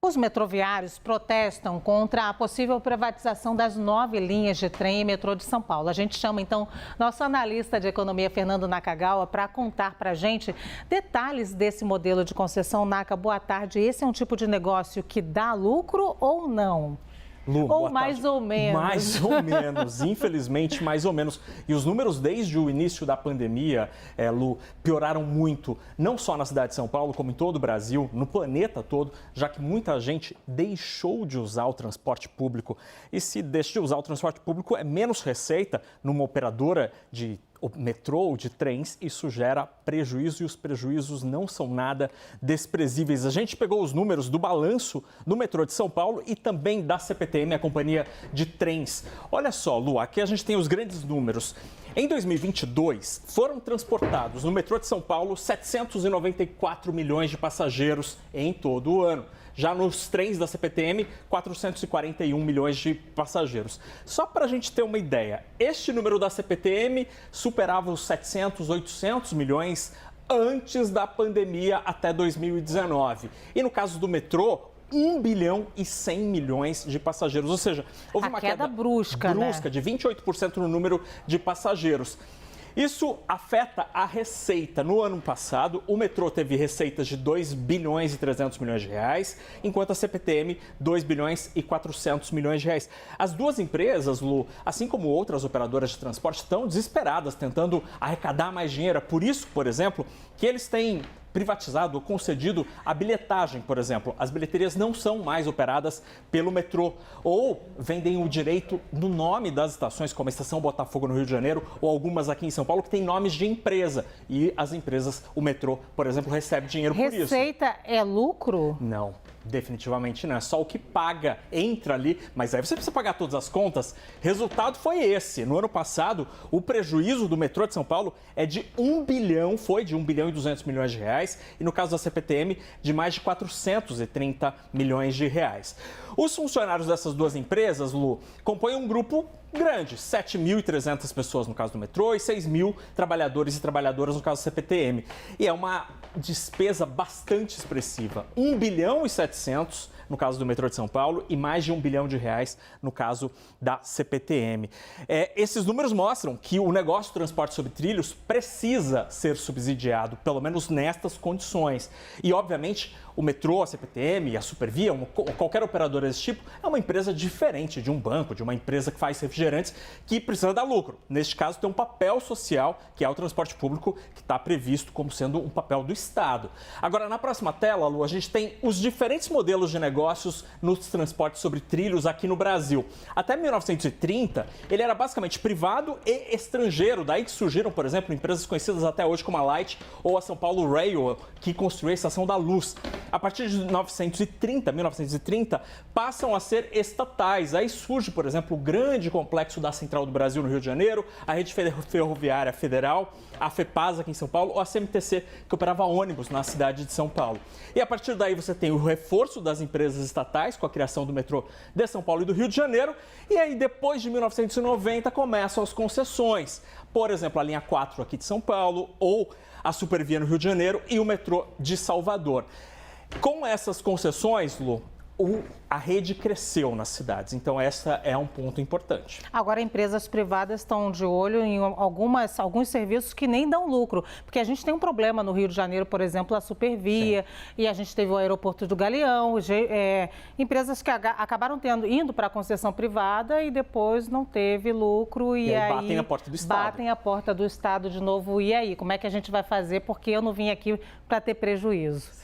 Os metroviários protestam contra a possível privatização das 9 linhas de trem e metrô de São Paulo. A gente chama, então, nosso analista de economia, Fernando Nakagawa, para contar para a gente detalhes desse modelo de concessão. Naka, boa tarde. Esse é um tipo de negócio que dá lucro ou não? Lu, ou mais tarde. Ou menos? Mais ou menos, infelizmente, mais ou menos. E os números desde o início da pandemia, Lu, pioraram muito, não só na cidade de São Paulo, como em todo o Brasil, no planeta todo, já que muita gente deixou de usar o transporte público. E se deixa de usar o transporte público, é menos receita numa operadora de metrô ou de trens, isso gera prejuízo e os prejuízos não são nada desprezíveis. A gente pegou os números do balanço do metrô de São Paulo e também da CPTM, a companhia de trens. Olha só, Lu, aqui a gente tem os grandes números. Em 2022, foram transportados no metrô de São Paulo 794 milhões de passageiros em todo o ano. Já nos trens da CPTM, 441 milhões de passageiros. Só para a gente ter uma ideia, este número da CPTM superava os 700, 800 milhões antes da pandemia até 2019. E no caso do metrô, 1 bilhão e 100 milhões de passageiros. Ou seja, houve uma queda brusca, né? De 28% no número de passageiros. Isso afeta a receita. No ano passado, o metrô teve receitas de 2 bilhões e 300 milhões de reais, enquanto a CPTM, 2 bilhões e 400 milhões de reais. As duas empresas, Lu, assim como outras operadoras de transporte, estão desesperadas, tentando arrecadar mais dinheiro. É por isso, por exemplo, que eles têm privatizado ou concedido a bilhetagem, por exemplo. As bilheterias não são mais operadas pelo metrô ou vendem o direito no nome das estações, como a Estação Botafogo no Rio de Janeiro ou algumas aqui em São Paulo que têm nomes de empresa. E as empresas, o metrô, por exemplo, recebe dinheiro por isso. Receita é lucro? Não. Definitivamente não, é só o que paga, entra ali, mas aí você precisa pagar todas as contas. Resultado foi esse. No ano passado, o prejuízo do metrô de São Paulo é de 1 bilhão, foi de 1 bilhão e 200 milhões de reais, e no caso da CPTM, de mais de 430 milhões de reais. Os funcionários dessas duas empresas, Lu, compõem um grupo grande, 7.300 pessoas no caso do metrô e 6.000 trabalhadores e trabalhadoras no caso do CPTM. E é uma despesa bastante expressiva, 1 bilhão e 700 no caso do metrô de São Paulo e mais de 1 bilhão de reais no caso da CPTM. Esses números mostram que o negócio de transporte sobre trilhos precisa ser subsidiado, pelo menos nestas condições. E, obviamente, o metrô, a CPTM, a Supervia, qualquer operadora desse tipo, é uma empresa diferente de um banco, de uma empresa que faz refrigerantes, que precisa dar lucro. Neste caso, tem um papel social, que é o transporte público, que está previsto como sendo um papel do Estado. Agora, na próxima tela, Lu, a gente tem os diferentes modelos de negócios nos transportes sobre trilhos aqui no Brasil. Até 1930, ele era basicamente privado e estrangeiro. Daí que surgiram, por exemplo, empresas conhecidas até hoje como a Light ou a São Paulo Rail, que construiu a Estação da Luz. A partir de 1930, passam a ser estatais. Aí surge, por exemplo, o grande complexo da Central do Brasil no Rio de Janeiro, a Rede Ferroviária Federal, a FEPASA aqui em São Paulo, ou a CMTC, que operava ônibus na cidade de São Paulo. E a partir daí você tem o reforço das empresas estatais, com a criação do metrô de São Paulo e do Rio de Janeiro. E aí, depois de 1990, começam as concessões. Por exemplo, a linha 4 aqui de São Paulo, ou a Supervia no Rio de Janeiro e o metrô de Salvador. Com essas concessões, Lu, a rede cresceu nas cidades, então essa é um ponto importante. Agora, empresas privadas estão de olho em alguns serviços que nem dão lucro, porque a gente tem um problema no Rio de Janeiro, por exemplo, a Supervia, sim, e a gente teve o aeroporto do Galeão, empresas que acabaram indo para a concessão privada e depois não teve lucro e aí batem a porta do Estado. Batem a porta do Estado de novo. E aí, como é que a gente vai fazer? Porque eu não vim aqui para ter prejuízo.